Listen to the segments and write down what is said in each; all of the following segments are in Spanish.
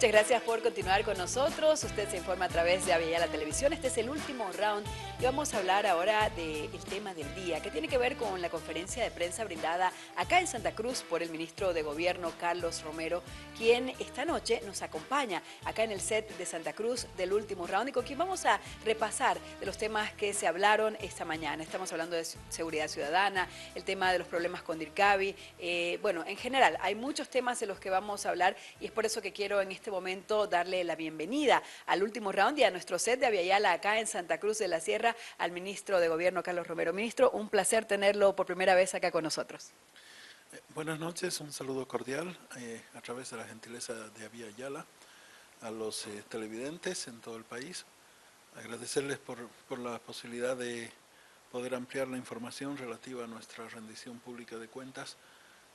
Muchas gracias por continuar con nosotros. Usted se informa a través de Aviala Televisión. Este es el último round y vamos a hablar ahora del tema del día, que tiene que ver con la conferencia de prensa brindada acá en Santa Cruz por el ministro de Gobierno, Carlos Romero, quien esta noche nos acompaña acá en el set de Santa Cruz del último round y con quien vamos a repasar de los temas que se hablaron esta mañana. Estamos hablando de seguridad ciudadana, el tema de los problemas con DIRCABI. Bueno, en general, hay muchos temas de los que vamos a hablar y es por eso que quiero en este momento darle la bienvenida al último round y a nuestro set de Aviala acá en Santa Cruz de la Sierra al ministro de Gobierno, Carlos Romero. Ministro, un placer tenerlo por primera vez acá con nosotros. Buenas noches, un saludo cordial a través de la gentileza de Aviala a los televidentes en todo el país. Agradecerles por la posibilidad de poder ampliar la información relativa a nuestra rendición pública de cuentas,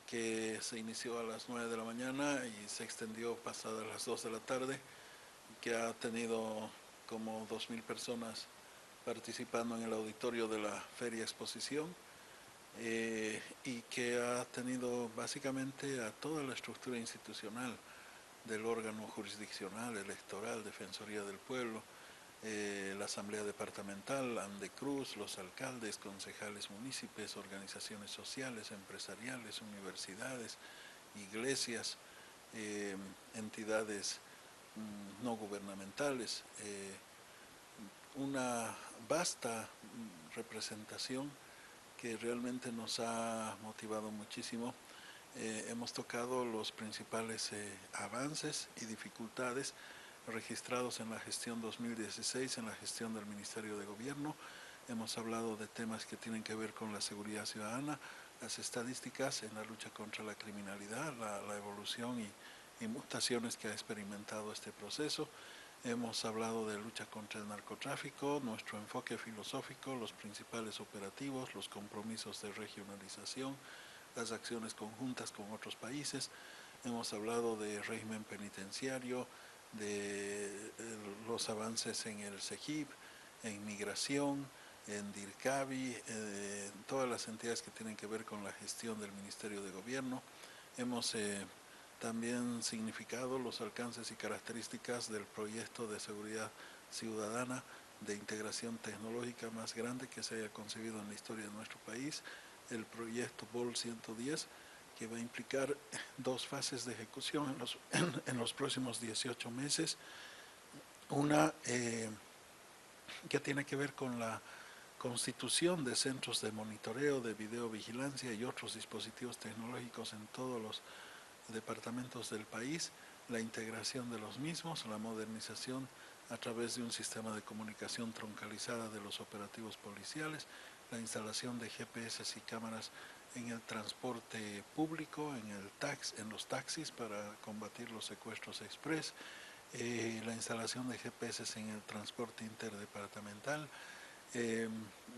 que se inició a las 9 de la mañana y se extendió pasadas las 2 de la tarde, que ha tenido como 2.000 personas participando en el auditorio de la Feria Exposición, y que ha tenido básicamente a toda la estructura institucional del órgano jurisdiccional, electoral, Defensoría del Pueblo, la Asamblea Departamental, ANDECRUZ, los alcaldes, concejales municipios, organizaciones sociales, empresariales, universidades, iglesias, entidades no gubernamentales, una vasta representación que realmente nos ha motivado muchísimo. Hemos tocado los principales avances y dificultades registrados en la gestión 2016, en la gestión del Ministerio de Gobierno. Hemos hablado de temas que tienen que ver con la seguridad ciudadana, las estadísticas en la lucha contra la criminalidad, la evolución y mutaciones que ha experimentado este proceso. Hemos hablado de lucha contra el narcotráfico, nuestro enfoque filosófico, los principales operativos, los compromisos de regionalización, las acciones conjuntas con otros países. Hemos hablado de régimen penitenciario, de los avances en el CEGIP, en migración, en DIRCABI, todas las entidades que tienen que ver con la gestión del Ministerio de Gobierno. Hemos también significado los alcances y características del proyecto de seguridad ciudadana de integración tecnológica más grande que se haya concebido en la historia de nuestro país, el proyecto BOL 110, que va a implicar 2 fases de ejecución en los próximos 18 meses. Una que tiene que ver con la constitución de centros de monitoreo, de videovigilancia y otros dispositivos tecnológicos en todos los departamentos del país, la integración de los mismos, la modernización a través de un sistema de comunicación troncalizada de los operativos policiales, la instalación de GPS y cámaras en el transporte público, en los taxis para combatir los secuestros express, la instalación de GPS en el transporte interdepartamental,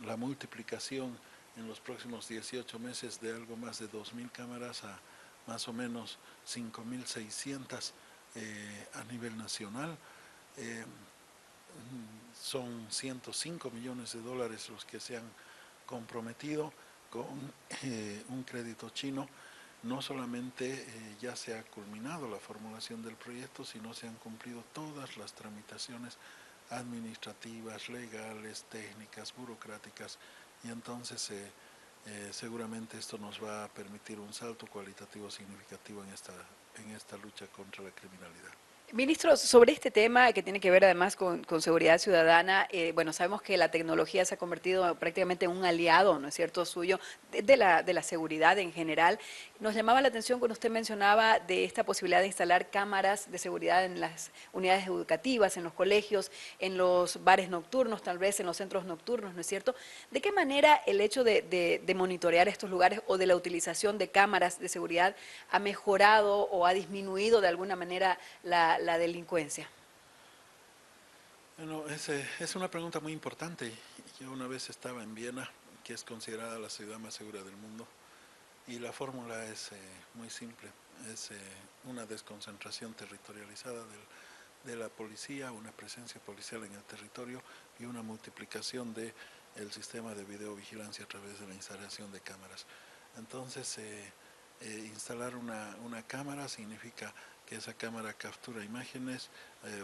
la multiplicación en los próximos 18 meses de algo más de 2.000 cámaras a más o menos 5.600 a nivel nacional. Son 105 millones de dólares los que se han comprometido con un crédito chino. No solamente ya se ha culminado la formulación del proyecto, sino se han cumplido todas las tramitaciones administrativas, legales, técnicas, burocráticas, y entonces seguramente esto nos va a permitir un salto cualitativo significativo en esta lucha contra la criminalidad. Ministro, sobre este tema que tiene que ver además con seguridad ciudadana, bueno, sabemos que la tecnología se ha convertido prácticamente en un aliado, ¿no es cierto?, suyo, de la seguridad en general. Nos llamaba la atención cuando usted mencionaba de esta posibilidad de instalar cámaras de seguridad en las unidades educativas, en los colegios, en los bares nocturnos, tal vez en los centros nocturnos, ¿no es cierto? ¿De qué manera el hecho de monitorear estos lugares o de la utilización de cámaras de seguridad ha mejorado o ha disminuido de alguna manera la delincuencia? Bueno, es una pregunta muy importante. Yo una vez estaba en Viena, que es considerada la ciudad más segura del mundo, y la fórmula es muy simple. Es una desconcentración territorializada de la policía, una presencia policial en el territorio y una multiplicación del sistema de videovigilancia a través de la instalación de cámaras. Entonces, instalar una cámara significa que esa cámara captura imágenes,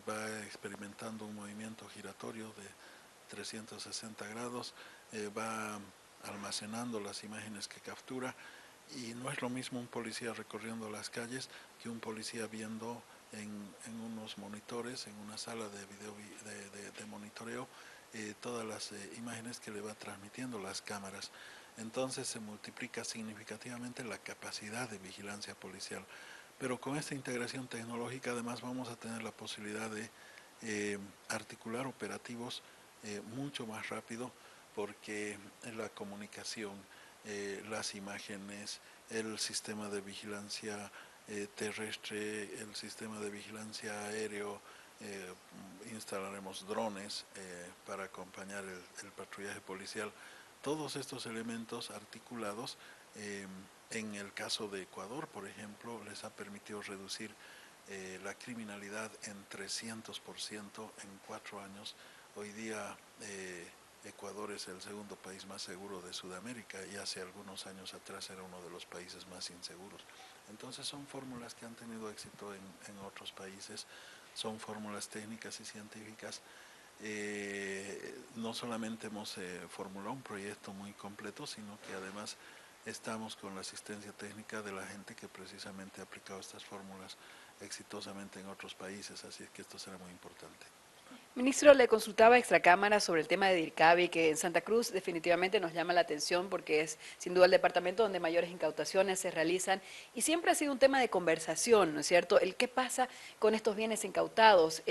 va experimentando un movimiento giratorio de 360 grados, va almacenando las imágenes que captura, y no es lo mismo un policía recorriendo las calles que un policía viendo en unos monitores, en una sala de video de monitoreo, todas las imágenes que le va transmitiendo las cámaras. Entonces se multiplica significativamente la capacidad de vigilancia policial. Pero con esta integración tecnológica además vamos a tener la posibilidad de articular operativos mucho más rápido, porque la comunicación, las imágenes, el sistema de vigilancia terrestre, el sistema de vigilancia aéreo, instalaremos drones para acompañar el patrullaje policial. Todos estos elementos articulados, en el caso de Ecuador, por ejemplo, les ha permitido reducir la criminalidad en 300% en 4 años. Hoy día Ecuador es el segundo país más seguro de Sudamérica, y hace algunos años atrás era uno de los países más inseguros. Entonces son fórmulas que han tenido éxito en otros países, son fórmulas técnicas y científicas. No solamente hemos formulado un proyecto muy completo, sino que además estamos con la asistencia técnica de la gente que precisamente ha aplicado estas fórmulas exitosamente en otros países, así es que esto será muy importante. Ministro, le consultaba extracámara sobre el tema de DIRCABI, que en Santa Cruz definitivamente nos llama la atención porque es sin duda el departamento donde mayores incautaciones se realizan y siempre ha sido un tema de conversación, ¿no es cierto? El qué pasa con estos bienes incautados,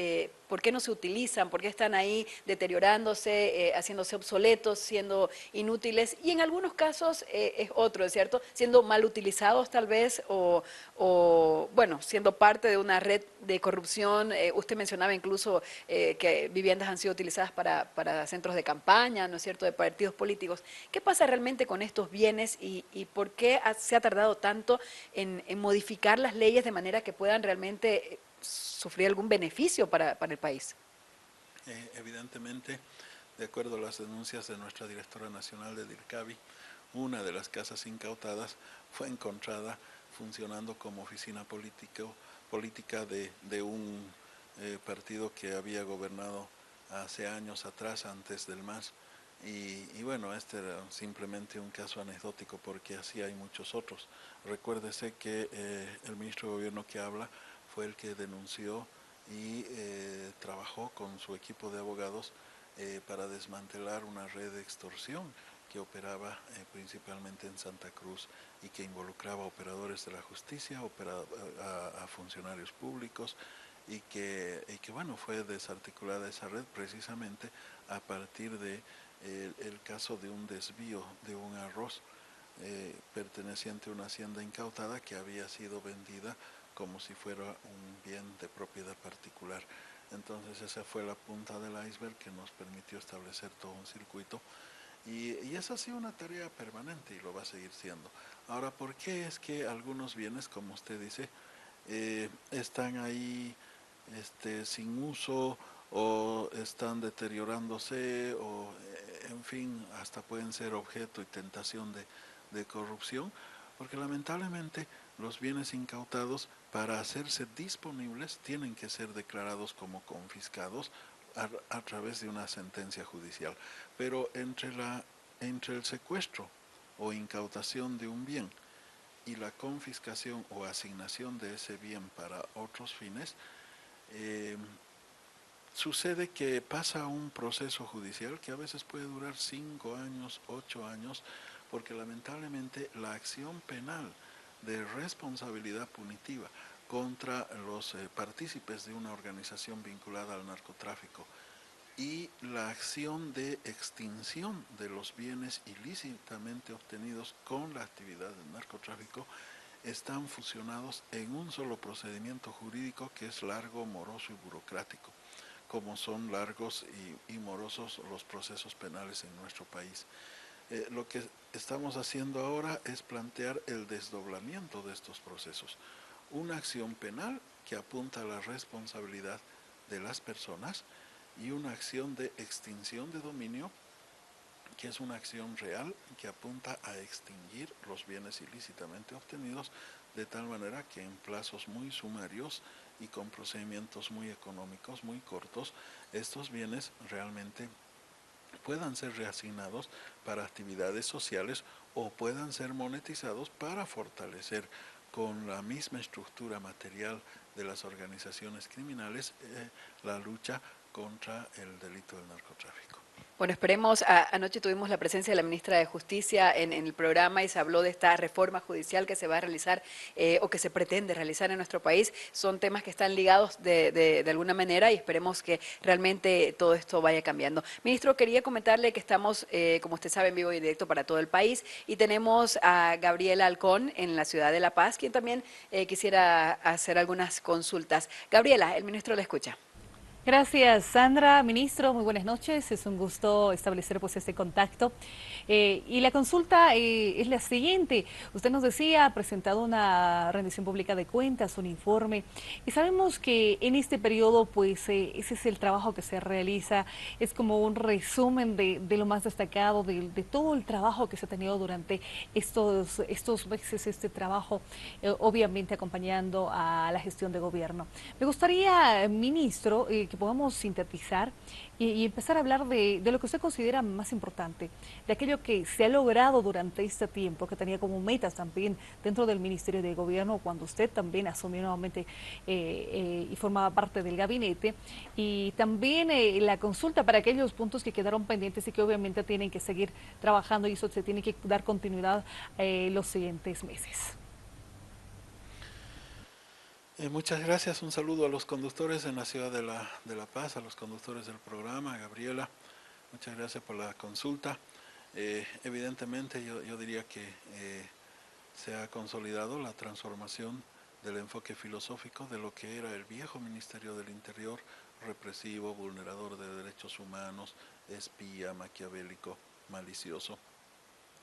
por qué no se utilizan, por qué están ahí deteriorándose, haciéndose obsoletos, siendo inútiles y en algunos casos es otro, ¿es cierto? Siendo mal utilizados tal vez bueno, siendo parte de una red de corrupción. Usted mencionaba incluso que viviendas han sido utilizadas para centros de campaña, ¿no es cierto?, de partidos políticos. ¿Qué pasa realmente con estos bienes y por qué se ha tardado tanto en modificar las leyes de manera que puedan realmente sufrir algún beneficio para el país? Evidentemente, de acuerdo a las denuncias de nuestra directora nacional de DIRCABI, una de las casas incautadas fue encontrada funcionando como oficina política de un partido que había gobernado hace años atrás, antes del MAS. Y bueno, este era simplemente un caso anecdótico, porque así hay muchos otros. Recuérdese que el ministro de Gobierno que habla fue el que denunció y trabajó con su equipo de abogados para desmantelar una red de extorsión que operaba principalmente en Santa Cruz y que involucraba a operadores de la justicia, a funcionarios públicos, y que bueno, fue desarticulada esa red precisamente a partir de el caso de un desvío de un arroz perteneciente a una hacienda incautada que había sido vendida como si fuera un bien de propiedad particular. Entonces esa fue la punta del iceberg que nos permitió establecer todo un circuito, y esa ha sido una tarea permanente y lo va a seguir siendo. Ahora, ¿por qué es que algunos bienes, como usted dice, están ahí sin uso, o están deteriorándose, o en fin, hasta pueden ser objeto y tentación de corrupción? Porque lamentablemente los bienes incautados, para hacerse disponibles, tienen que ser declarados como confiscados a través de una sentencia judicial. Pero entre el secuestro o incautación de un bien y la confiscación o asignación de ese bien para otros fines, eh, sucede que pasa un proceso judicial que a veces puede durar 5 años, 8 años, porque lamentablemente la acción penal de responsabilidad punitiva contra los partícipes de una organización vinculada al narcotráfico y la acción de extinción de los bienes ilícitamente obtenidos con la actividad del narcotráfico están fusionados en un solo procedimiento jurídico, que es largo, moroso y burocrático, como son largos y morosos los procesos penales en nuestro país. Lo que estamos haciendo ahora es plantear el desdoblamiento de estos procesos. Una acción penal que apunta a la responsabilidad de las personas, y una acción de extinción de dominio, que es una acción real que apunta a extinguir los bienes ilícitamente obtenidos de tal manera que en plazos muy sumarios y con procedimientos muy económicos, muy cortos, estos bienes realmente puedan ser reasignados para actividades sociales o puedan ser monetizados para fortalecer con la misma estructura material de las organizaciones criminales la lucha contra el delito del narcotráfico. Bueno, esperemos, anoche tuvimos la presencia de la ministra de Justicia en el programa y se habló de esta reforma judicial que se va a realizar o que se pretende realizar en nuestro país. Son temas que están ligados de alguna manera y esperemos que realmente todo esto vaya cambiando. Ministro, quería comentarle que estamos, como usted sabe, en vivo y directo para todo el país y tenemos a Gabriela Halcón en la ciudad de La Paz, quien también quisiera hacer algunas consultas. Gabriela, el ministro le escucha. Gracias, Sandra. Ministro, muy buenas noches. Es un gusto establecer pues este contacto. Y la consulta es la siguiente. Usted nos decía, ha presentado una rendición pública de cuentas, un informe, y sabemos que en este periodo pues ese es el trabajo que se realiza, es como un resumen de lo más destacado, de todo el trabajo que se ha tenido durante estos meses, este trabajo, obviamente acompañando a la gestión de gobierno. Me gustaría, ministro, que podamos sintetizar y empezar a hablar de lo que usted considera más importante, de aquello que se ha logrado durante este tiempo, que tenía como metas también dentro del Ministerio de Gobierno, cuando usted también asumió nuevamente y formaba parte del gabinete, y también la consulta para aquellos puntos que quedaron pendientes y que obviamente tienen que seguir trabajando y eso se tiene que dar continuidad los siguientes meses. Muchas gracias, un saludo a los conductores en la ciudad de la Paz, a los conductores del programa, Gabriela, muchas gracias por la consulta. Evidentemente yo diría que se ha consolidado la transformación del enfoque filosófico de lo que era el viejo Ministerio del Interior, represivo, vulnerador de derechos humanos, espía, maquiavélico, malicioso,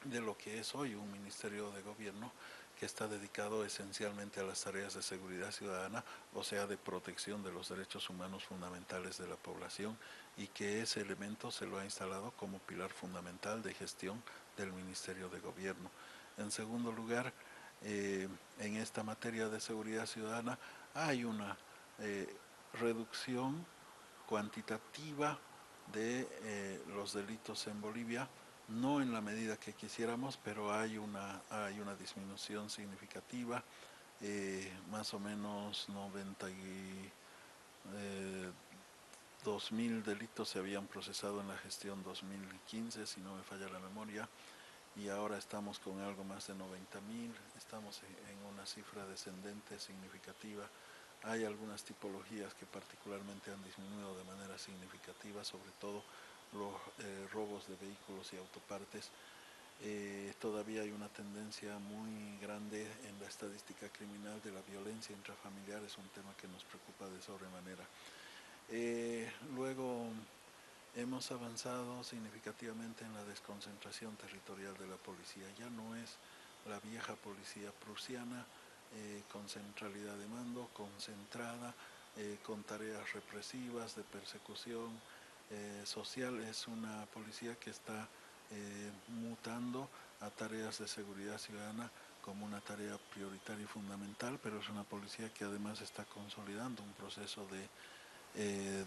de lo que es hoy un Ministerio de Gobierno que está dedicado esencialmente a las tareas de seguridad ciudadana, o sea, de protección de los derechos humanos fundamentales de la población, y que ese elemento se lo ha instalado como pilar fundamental de gestión del Ministerio de Gobierno. En segundo lugar, en esta materia de seguridad ciudadana hay una reducción cuantitativa de los delitos en Bolivia, no en la medida que quisiéramos, pero hay una disminución significativa, más o menos 92.000 delitos se habían procesado en la gestión 2015, si no me falla la memoria, y ahora estamos con algo más de 90.000, estamos en una cifra descendente significativa. Hay algunas tipologías que particularmente han disminuido de manera significativa, sobre todo los robos de vehículos y autopartes. Todavía hay una tendencia muy grande en la estadística criminal de la violencia intrafamiliar, es un tema que nos preocupa de sobremanera. Luego hemos avanzado significativamente en la desconcentración territorial de la policía. Ya no es la vieja policía prusiana con centralidad de mando, concentrada, con tareas represivas de persecución social. Es una policía que está mutando a tareas de seguridad ciudadana como una tarea prioritaria y fundamental, pero es una policía que además está consolidando un proceso de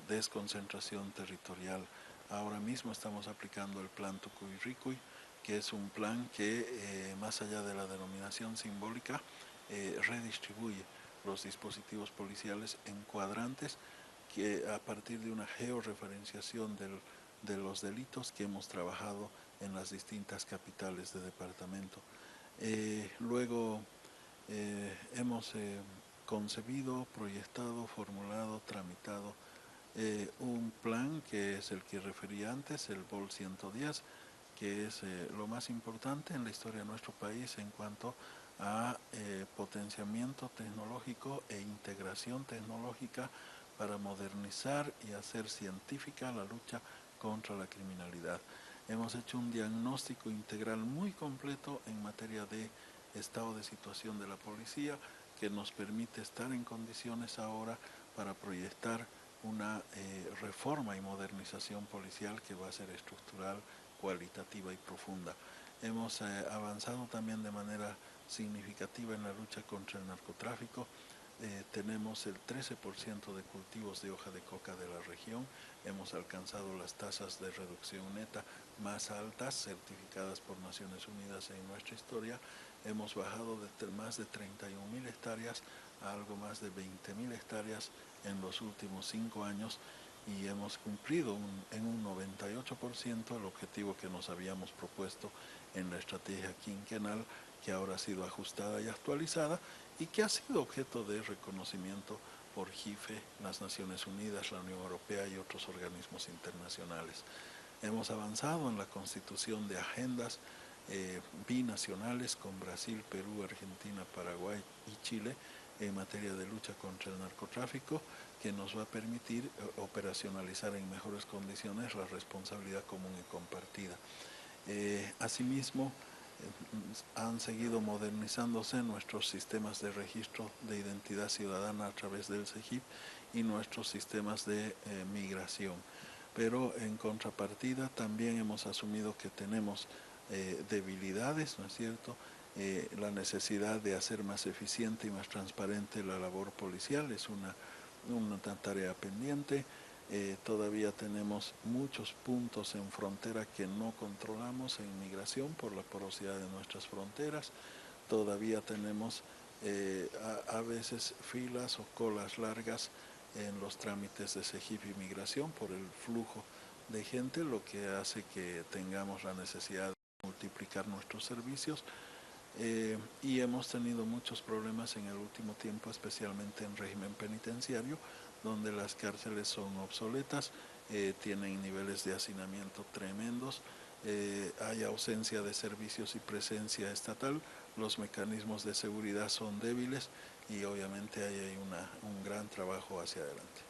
desconcentración territorial. Ahora mismo estamos aplicando el plan Tucuy-Ricuy, que es un plan que más allá de la denominación simbólica redistribuye los dispositivos policiales en cuadrantes que a partir de una georreferenciación de los delitos que hemos trabajado en las distintas capitales de departamento. Luego hemos concebido, proyectado, formulado, tramitado un plan que es el que refería antes, el BOL 110, que es lo más importante en la historia de nuestro país en cuanto a potenciamiento tecnológico e integración tecnológica para modernizar y hacer científica la lucha contra la criminalidad. Hemos hecho un diagnóstico integral muy completo en materia de estado de situación de la policía que nos permite estar en condiciones ahora para proyectar una reforma y modernización policial que va a ser estructural, cualitativa y profunda. Hemos avanzado también de manera significativa en la lucha contra el narcotráfico. Tenemos el 13% de cultivos de hoja de coca de la región. Hemos alcanzado las tasas de reducción neta más altas, certificadas por Naciones Unidas en nuestra historia. Hemos bajado de más de 31.000 hectáreas a algo más de 20.000 hectáreas en los últimos 5 años y hemos cumplido en un 98% el objetivo que nos habíamos propuesto en la estrategia quinquenal, que ahora ha sido ajustada y actualizada y que ha sido objeto de reconocimiento por JIFE, las Naciones Unidas, la Unión Europea y otros organismos internacionales. Hemos avanzado en la constitución de agendas binacionales con Brasil, Perú, Argentina, Paraguay y Chile en materia de lucha contra el narcotráfico, que nos va a permitir operacionalizar en mejores condiciones la responsabilidad común y compartida. Asimismo, han seguido modernizándose nuestros sistemas de registro de identidad ciudadana a través del CEGIP y nuestros sistemas de migración. Pero en contrapartida también hemos asumido que tenemos debilidades, ¿no es cierto? La necesidad de hacer más eficiente y más transparente la labor policial es una tarea pendiente. Todavía tenemos muchos puntos en frontera que no controlamos en migración por la porosidad de nuestras fronteras. Todavía tenemos a veces filas o colas largas en los trámites de CEGIP y migración por el flujo de gente, lo que hace que tengamos la necesidad de multiplicar nuestros servicios. Y hemos tenido muchos problemas en el último tiempo, especialmente en régimen penitenciario, donde las cárceles son obsoletas, tienen niveles de hacinamiento tremendos, hay ausencia de servicios y presencia estatal, los mecanismos de seguridad son débiles y obviamente hay un gran trabajo hacia adelante.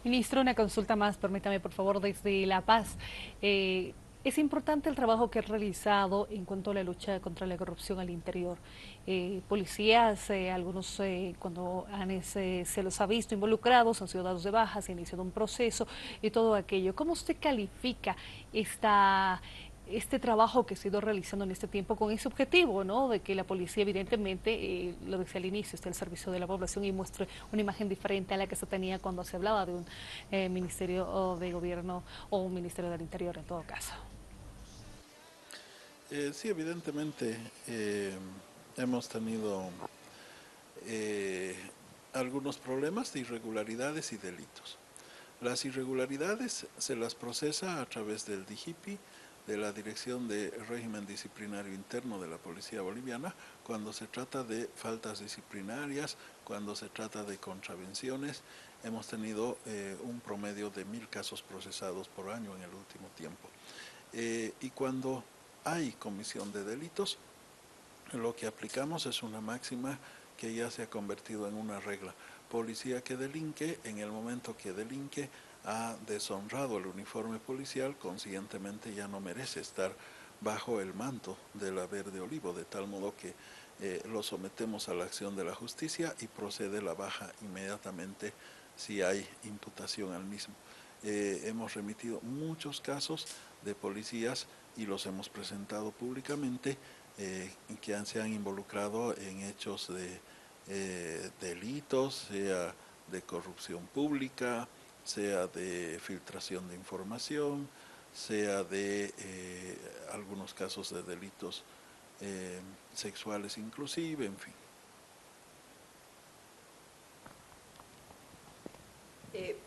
Ministro, una consulta más, permítame por favor, desde La Paz. Es importante el trabajo que ha realizado en cuanto a la lucha contra la corrupción al interior. Policías, algunos cuando se los ha visto involucrados, han sido dados de baja, se ha iniciado un proceso y todo aquello. ¿Cómo usted califica este trabajo que se ha ido realizando en este tiempo con ese objetivo, ¿no? De que la policía evidentemente, lo decía al inicio, esté al servicio de la población y muestre una imagen diferente a la que se tenía cuando se hablaba de un ministerio de gobierno o un ministerio del interior en todo caso? Sí, evidentemente hemos tenido algunos problemas de irregularidades y delitos. Las irregularidades se las procesa a través del DIGIPI, de la Dirección de Régimen Disciplinario Interno de la Policía Boliviana, cuando se trata de faltas disciplinarias, cuando se trata de contravenciones. Hemos tenido un promedio de 1.000 casos procesados por año en el último tiempo. Y cuando hay comisión de delitos, lo que aplicamos es una máxima que ya se ha convertido en una regla. Policía que delinque, en el momento que delinque, ha deshonrado el uniforme policial, consiguientemente ya no merece estar bajo el manto de la Verde Olivo, de tal modo que lo sometemos a la acción de la justicia y procede la baja inmediatamente si hay imputación al mismo. Hemos remitido muchos casos de policías y los hemos presentado públicamente que se han involucrado en hechos de delitos, sea de corrupción pública, sea de filtración de información, sea de algunos casos de delitos sexuales inclusive, en fin.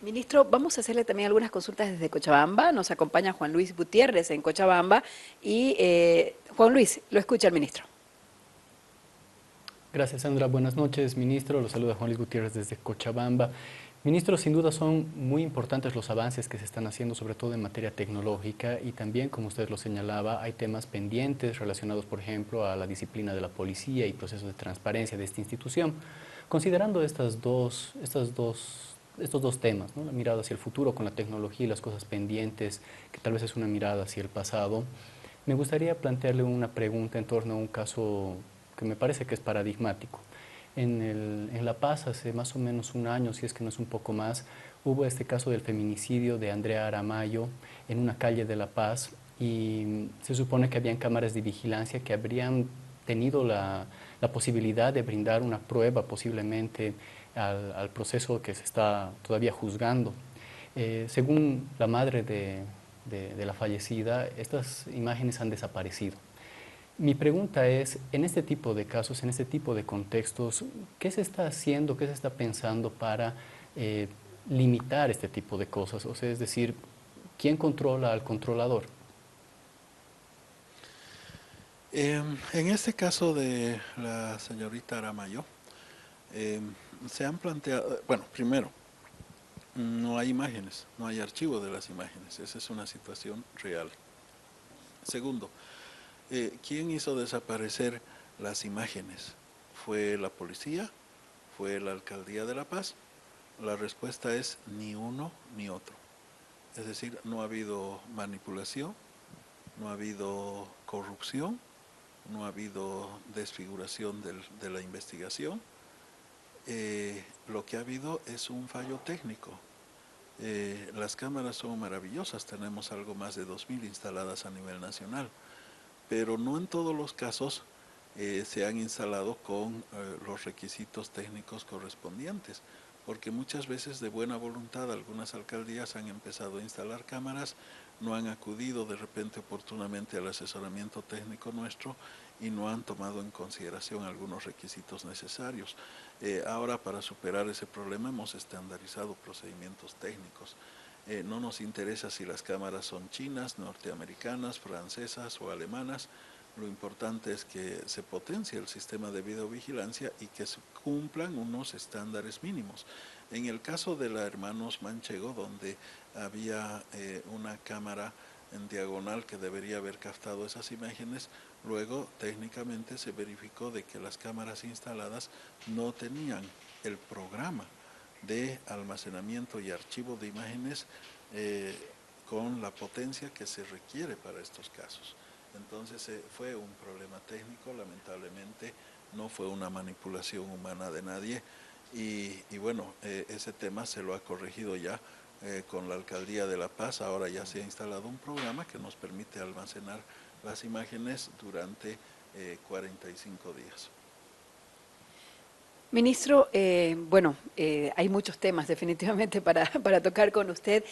Ministro, vamos a hacerle también algunas consultas desde Cochabamba. Nos acompaña Juan Luis Gutiérrez en Cochabamba y Juan Luis, lo escucha el ministro. Gracias, Sandra. Buenas noches, ministro. Los saluda Juan Luis Gutiérrez desde Cochabamba. Ministro, sin duda son muy importantes los avances que se están haciendo, sobre todo en materia tecnológica, y también, como usted lo señalaba, hay temas pendientes relacionados, por ejemplo, a la disciplina de la policía y procesos de transparencia de esta institución. Considerando estos dos temas, ¿no? La mirada hacia el futuro con la tecnología y las cosas pendientes, que tal vez es una mirada hacia el pasado, me gustaría plantearle una pregunta en torno a un caso que me parece que es paradigmático. En La Paz, hace más o menos un año, si es que no es un poco más, hubo este caso del feminicidio de Andrea Aramayo en una calle de La Paz, y se supone que habían cámaras de vigilancia que habrían tenido la posibilidad de brindar una prueba posiblemente al proceso que se está todavía juzgando. Según la madre de la fallecida, estas imágenes han desaparecido. Mi pregunta es, en este tipo de casos, en este tipo de contextos, ¿qué se está haciendo, qué se está pensando para limitar este tipo de cosas? O sea, es decir, ¿quién controla al controlador? En este caso de la señorita Aramayo, se han planteado, bueno, primero, no hay imágenes, no hay archivo de las imágenes, esa es una situación real. Segundo, ¿quién hizo desaparecer las imágenes? ¿Fue la policía? ¿Fue la Alcaldía de La Paz? La respuesta es ni uno ni otro. Es decir, no ha habido manipulación, no ha habido corrupción, no ha habido desfiguración de la investigación. Lo que ha habido es un fallo técnico. Las cámaras son maravillosas, tenemos algo más de 2000 instaladas a nivel nacional, pero no en todos los casos se han instalado con los requisitos técnicos correspondientes, porque muchas veces de buena voluntad algunas alcaldías han empezado a instalar cámaras, no han acudido de repente oportunamente al asesoramiento técnico nuestro y no han tomado en consideración algunos requisitos necesarios. Ahora, para superar ese problema, hemos estandarizado procedimientos técnicos. No nos interesa si las cámaras son chinas, norteamericanas, francesas o alemanas. Lo importante es que se potencie el sistema de videovigilancia y que se cumplan unos estándares mínimos. En el caso de la Hermanos Manchego, donde había una cámara en diagonal que debería haber captado esas imágenes, luego técnicamente se verificó de que las cámaras instaladas no tenían el programa de almacenamiento y archivo de imágenes con la potencia que se requiere para estos casos. Entonces fue un problema técnico, lamentablemente no fue una manipulación humana de nadie y bueno, ese tema se lo ha corregido ya con la Alcaldía de La Paz. Ahora ya se ha instalado un programa que nos permite almacenar las imágenes durante 45 días. Ministro, bueno, hay muchos temas definitivamente para tocar con usted.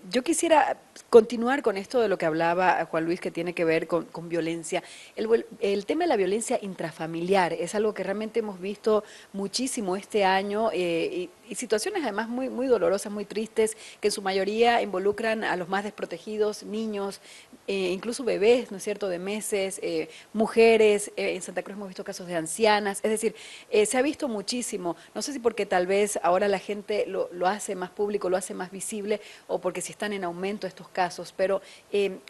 Yo quisiera continuar con esto de lo que hablaba Juan Luis, que tiene que ver con violencia. El tema de la violencia intrafamiliar es algo que realmente hemos visto muchísimo este año y situaciones además muy dolorosas, muy tristes, que en su mayoría involucran a los más desprotegidos, niños, incluso bebés, ¿no es cierto?, de meses, mujeres. En Santa Cruz hemos visto casos de ancianas. Es decir, se ha visto muchísimo. No sé si porque tal vez ahora la gente lo hace más público, lo hace más visible, o porque si están en aumento estos casos, pero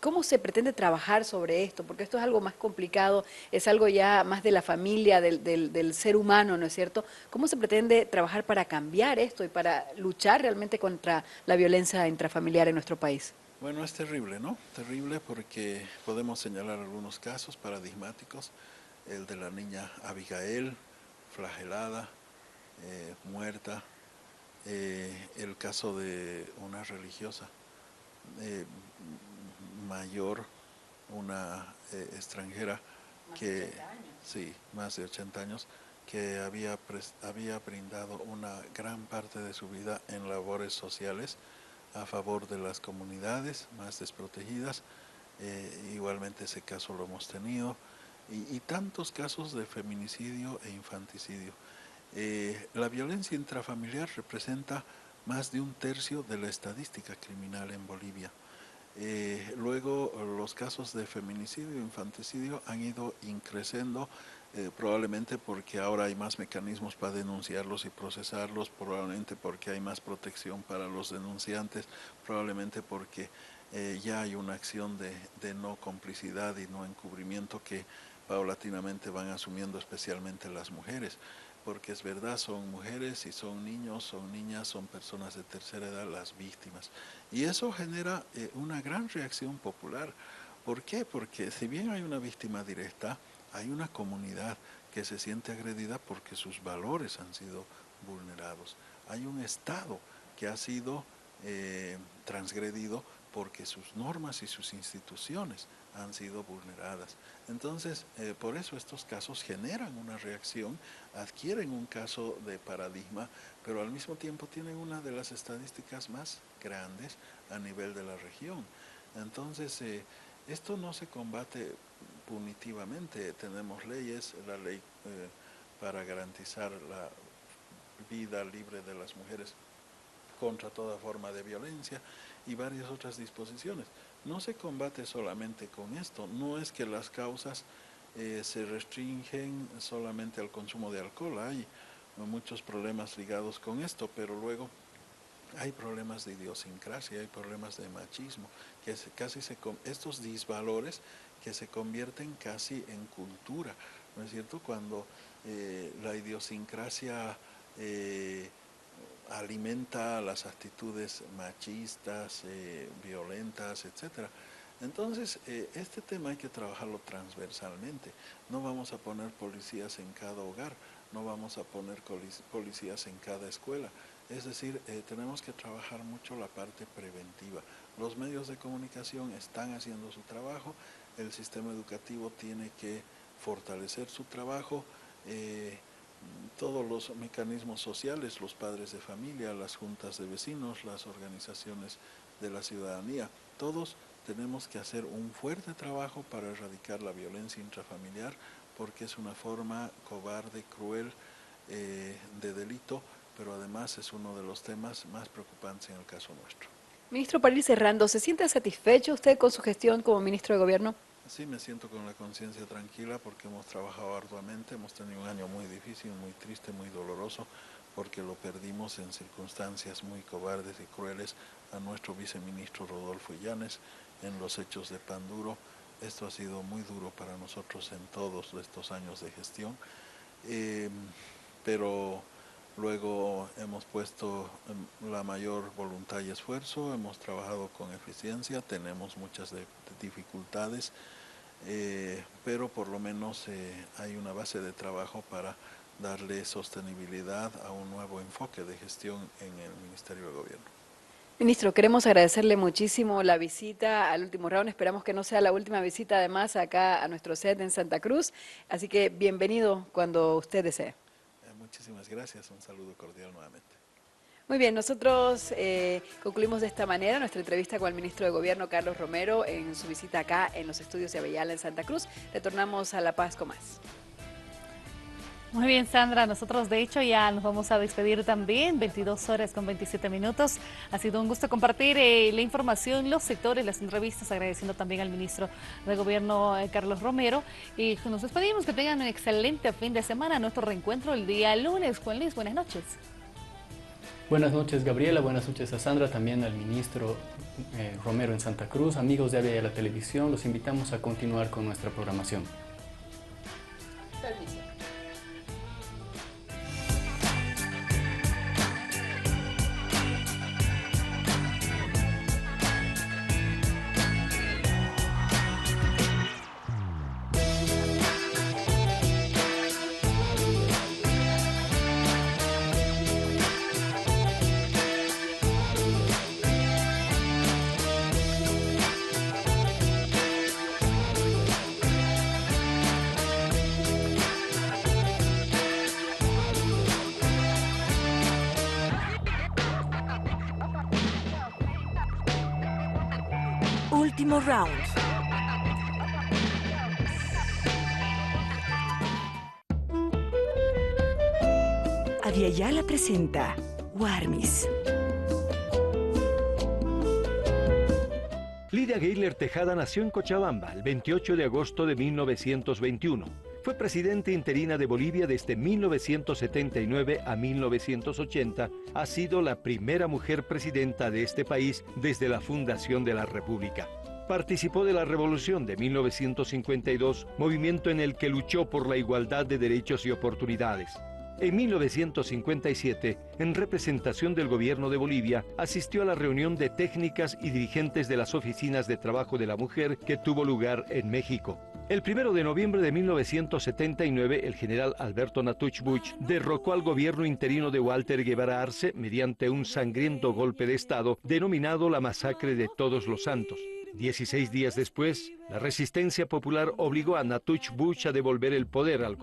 ¿cómo se pretende trabajar sobre esto? Porque esto es algo más complicado, es algo ya más de la familia, del ser humano, ¿no es cierto? ¿Cómo se pretende trabajar para cambiar esto y para luchar realmente contra la violencia intrafamiliar en nuestro país? Bueno, es terrible, ¿no? Terrible porque podemos señalar algunos casos paradigmáticos, el de la niña Abigail, flagelada, muerta, el caso de una religiosa mayor, una extranjera que, sí, más de 80 años, que había brindado una gran parte de su vida en labores sociales a favor de las comunidades más desprotegidas. Igualmente ese caso lo hemos tenido, y tantos casos de feminicidio e infanticidio. La violencia intrafamiliar representa más de 1/3 de la estadística criminal en Bolivia. Luego los casos de feminicidio e infanticidio han ido increciendo, probablemente porque ahora hay más mecanismos para denunciarlos y procesarlos, probablemente porque hay más protección para los denunciantes, probablemente porque ya hay una acción de no complicidad y no encubrimiento que paulatinamente van asumiendo especialmente las mujeres, porque es verdad, son mujeres y son niños, son niñas, son personas de tercera edad las víctimas. Y eso genera una gran reacción popular. ¿Por qué? Porque si bien hay una víctima directa, hay una comunidad que se siente agredida porque sus valores han sido vulnerados. Hay un Estado que ha sido transgredido porque sus normas y sus instituciones han sido vulneradas. Entonces, por eso estos casos generan una reacción, adquieren un caso de paradigma, pero al mismo tiempo tienen una de las estadísticas más grandes a nivel de la región. Entonces, esto no se combate punitivamente. Tenemos leyes, la ley para garantizar la vida libre de las mujeres contra toda forma de violencia y varias otras disposiciones. No se combate solamente con esto, no es que las causas se restringen solamente al consumo de alcohol, hay muchos problemas ligados con esto, pero luego hay problemas de idiosincrasia, hay problemas de machismo, que estos disvalores que se convierten casi en cultura, ¿no es cierto? Cuando la idiosincrasia alimenta las actitudes machistas, violentas, etc. Entonces, este tema hay que trabajarlo transversalmente. No vamos a poner policías en cada hogar, no vamos a poner policías en cada escuela. Es decir, tenemos que trabajar mucho la parte preventiva. Los medios de comunicación están haciendo su trabajo, el sistema educativo tiene que fortalecer su trabajo, todos los mecanismos sociales, los padres de familia, las juntas de vecinos, las organizaciones de la ciudadanía, todos tenemos que hacer un fuerte trabajo para erradicar la violencia intrafamiliar, porque es una forma cobarde, cruel de delito, pero además es uno de los temas más preocupantes en el caso nuestro. Ministro, para ir cerrando, ¿se siente satisfecho usted con su gestión como ministro de Gobierno? Sí, me siento con la conciencia tranquila porque hemos trabajado arduamente, hemos tenido un año muy difícil, muy triste, muy doloroso, porque lo perdimos en circunstancias muy cobardes y crueles a nuestro viceministro Rodolfo Illanes en los hechos de Panduro. Esto ha sido muy duro para nosotros en todos estos años de gestión, pero luego hemos puesto la mayor voluntad y esfuerzo, hemos trabajado con eficiencia, tenemos muchas dificultades, pero por lo menos hay una base de trabajo para darle sostenibilidad a un nuevo enfoque de gestión en el Ministerio de Gobierno. Ministro, queremos agradecerle muchísimo la visita al último round. Esperamos que no sea la última visita además acá a nuestro set en Santa Cruz, así que bienvenido cuando usted desee. Muchísimas gracias, un saludo cordial nuevamente. Muy bien, nosotros concluimos de esta manera nuestra entrevista con el ministro de Gobierno, Carlos Romero, en su visita acá en los estudios de Avellala en Santa Cruz. Retornamos a La Paz con más. Muy bien, Sandra, nosotros de hecho ya nos vamos a despedir también, 22 horas con 27 minutos. Ha sido un gusto compartir la información, los sectores, las entrevistas, agradeciendo también al ministro de Gobierno, Carlos Romero. Y nos despedimos, que tengan un excelente fin de semana. Nuestro reencuentro el día lunes. Juan Luis, buenas noches. Buenas noches, Gabriela, buenas noches a Sandra, también al ministro Romero en Santa Cruz. Amigos de Avellala Televisión, los invitamos a continuar con nuestra programación. Permiso. Último round. Avellala presenta Warmis. Lidia Geiler Tejada nació en Cochabamba el 28 de agosto de 1921. Fue presidenta interina de Bolivia desde 1979 a 1980. Ha sido la primera mujer presidenta de este país desde la fundación de la República. Participó de la Revolución de 1952, movimiento en el que luchó por la igualdad de derechos y oportunidades. En 1957, en representación del gobierno de Bolivia, asistió a la reunión de técnicas y dirigentes de las oficinas de trabajo de la mujer que tuvo lugar en México. El 1 de noviembre de 1979, el general Alberto Natusch Busch derrocó al gobierno interino de Walter Guevara Arce mediante un sangriento golpe de Estado denominado la Masacre de Todos los Santos. 16 días después, la resistencia popular obligó a Natusch Busch a devolver el poder al